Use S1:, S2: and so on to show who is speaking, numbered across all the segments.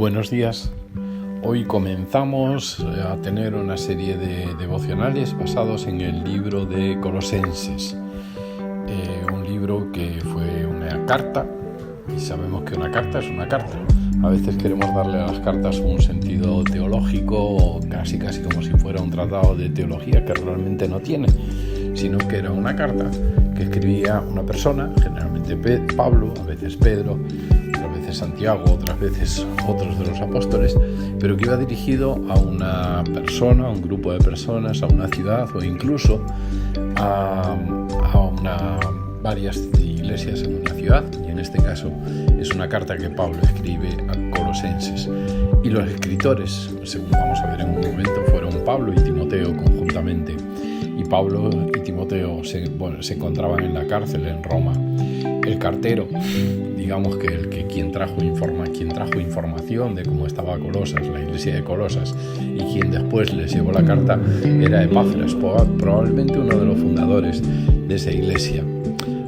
S1: Buenos días. Hoy comenzamos a tener una serie de devocionales basados en el libro de Colosenses, un libro que fue una carta, y sabemos que una carta es una carta. A veces queremos darle a las cartas un sentido teológico, o casi como si fuera un tratado de teología que realmente no tiene, sino que era una carta que escribía una persona, generalmente Pablo, a veces Pedro, otras veces Santiago, otras veces otros de los apóstoles, pero que iba dirigido a una persona, a un grupo de personas, a una ciudad o incluso a varias iglesias en una ciudad, y en este caso es una carta que Pablo escribe a Colosenses. Y los escritores, según vamos a ver en un momento, fueron Pablo y Timoteo conjuntamente. Y Pablo y Timoteo se encontraban en la cárcel en Roma. El cartero, digamos que quien trajo información de cómo estaba Colosas, la iglesia de Colosas, y quien después les llevó la carta era Epáfras, probablemente uno de los fundadores de esa iglesia.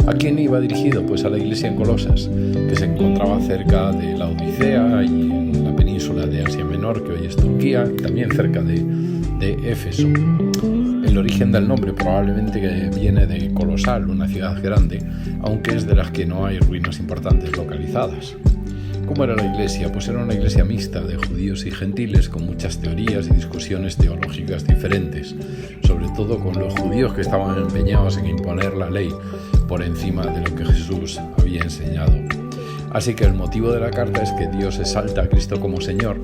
S1: ¿A quién iba dirigido? Pues a la iglesia en Colosas, que se encontraba cerca de la Odisea y en la península de Asia Menor, que hoy es Turquía, y también cerca de Éfeso. El origen del nombre probablemente viene de Colosal, una ciudad grande, aunque es de las que no hay ruinas importantes localizadas. ¿Cómo era la iglesia? Pues era una iglesia mixta de judíos y gentiles, con muchas teorías y discusiones teológicas diferentes, sobre todo con los judíos que estaban empeñados en imponer la ley por encima de lo que Jesús había enseñado. Así que el motivo de la carta es que Dios exalta a Cristo como Señor.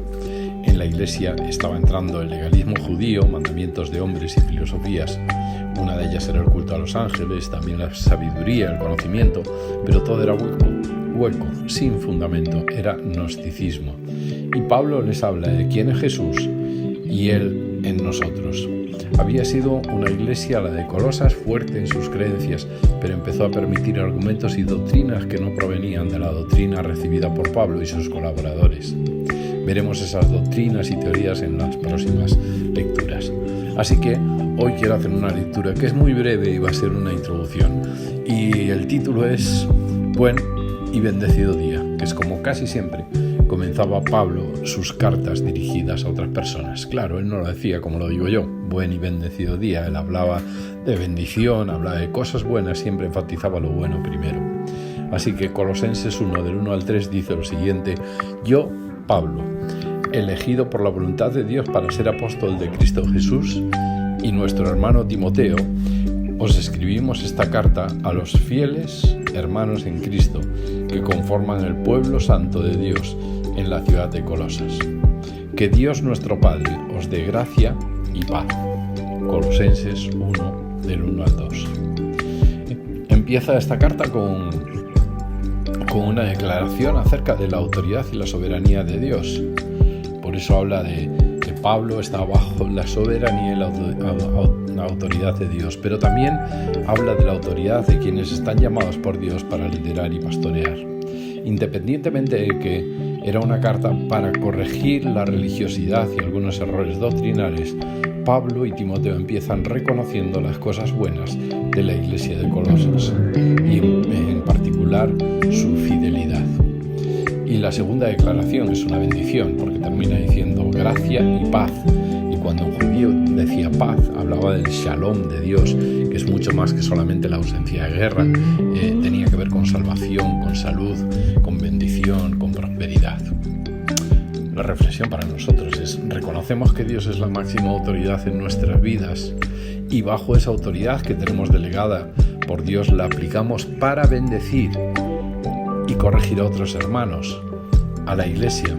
S1: En la iglesia estaba entrando el legalismo judío, mandamientos de hombres y filosofías. Una de ellas era el culto a los ángeles, también la sabiduría, el conocimiento, pero todo era hueco, sin fundamento, era gnosticismo. Y Pablo les habla de quién es Jesús y Él en nosotros. Había sido una iglesia, la de Colosas, fuerte en sus creencias, pero empezó a permitir argumentos y doctrinas que no provenían de la doctrina recibida por Pablo y sus colaboradores. Veremos esas doctrinas y teorías en las próximas lecturas. Así que hoy quiero hacer una lectura que es muy breve y va a ser una introducción. Y el título es Buen y bendecido día, que es como casi siempre comenzaba Pablo sus cartas dirigidas a otras personas. Claro, él no lo decía como lo digo yo, buen y bendecido día. Él hablaba de bendición, hablaba de cosas buenas, siempre enfatizaba lo bueno primero. Así que Colosenses 1, del 1 al 3, dice lo siguiente: Yo, Pablo, elegido por la voluntad de Dios para ser apóstol de Cristo Jesús, y nuestro hermano Timoteo, os escribimos esta carta a los fieles hermanos en Cristo que conforman el pueblo santo de Dios en la ciudad de Colosas. Que Dios nuestro Padre os dé gracia y paz. Colosenses 1, del 1 al 2. Empieza esta carta con una declaración acerca de la autoridad y la soberanía de Dios. Por eso habla de que Pablo está bajo la soberanía y la autoridad de Dios, pero también habla de la autoridad de quienes están llamados por Dios para liderar y pastorear. Independientemente de que era una carta para corregir la religiosidad y algunos errores doctrinales, Pablo y Timoteo empiezan reconociendo las cosas buenas de la iglesia de Colosas y en particular su fidelidad. Y la segunda declaración es una bendición, porque termina diciendo gracia y paz. Y cuando un judío decía paz, hablaba del shalom de Dios, que es mucho más que solamente la ausencia de guerra. Tenía que ver con salvación, con salud, con bendición, con prosperidad. La reflexión para nosotros es: reconocemos que Dios es la máxima autoridad en nuestras vidas, y bajo esa autoridad que tenemos delegada por Dios la aplicamos para bendecir y corregir a otros hermanos, a la iglesia,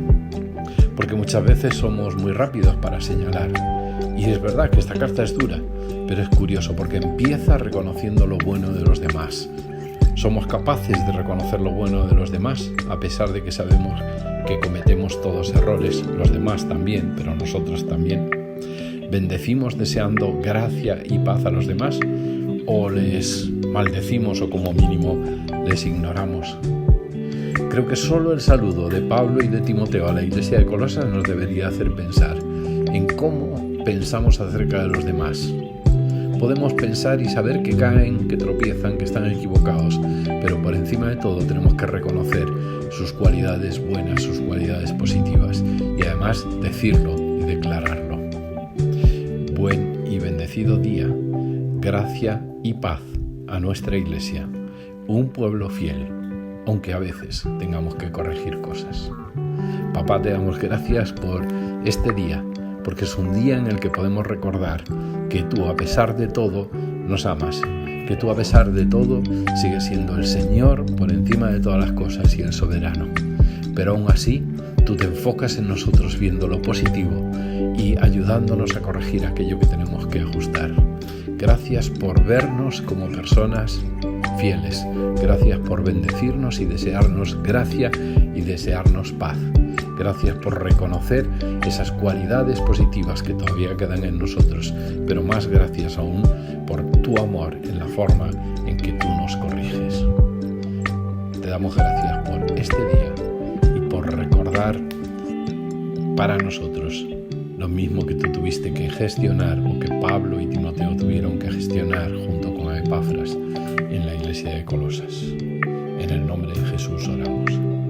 S1: porque muchas veces somos muy rápidos para señalar. Y es verdad que esta carta es dura, pero es curioso porque empieza reconociendo lo bueno de los demás. Somos capaces de reconocer lo bueno de los demás, a pesar de que sabemos que cometemos todos errores, los demás también, pero nosotros también. ¿Bendecimos deseando gracia y paz a los demás, o les maldecimos o como mínimo les ignoramos? Creo que solo el saludo de Pablo y de Timoteo a la iglesia de Colosas nos debería hacer pensar en cómo pensamos acerca de los demás. podemos pensar y saber que caen, que tropiezan, que están equivocados, pero por encima de todo tenemos que reconocer sus cualidades buenas, sus cualidades positivas y además decirlo y declararlo. Buen y bendecido día, gracia y paz a nuestra Iglesia, un pueblo fiel, aunque a veces tengamos que corregir cosas. Papá, te damos gracias por este día, porque es un día en el que podemos recordar que tú, a pesar de todo, nos amas, que tú, a pesar de todo, sigues siendo el Señor por encima de todas las cosas y el soberano. Pero aún así, tú te enfocas en nosotros viendo lo positivo y ayudándonos a corregir aquello que tenemos que ajustar. Gracias por vernos como personas fieles. Gracias por bendecirnos y desearnos gracia y desearnos paz. Gracias por reconocer esas cualidades positivas que todavía quedan en nosotros, pero más gracias aún por tu amor en la forma en que tú nos corriges. Te damos gracias por este día y por recordar para nosotros lo mismo que tú tuviste que gestionar o que Pablo y Timoteo tuvieron que gestionar junto con Epafras en la iglesia de Colosas. En el nombre de Jesús oramos.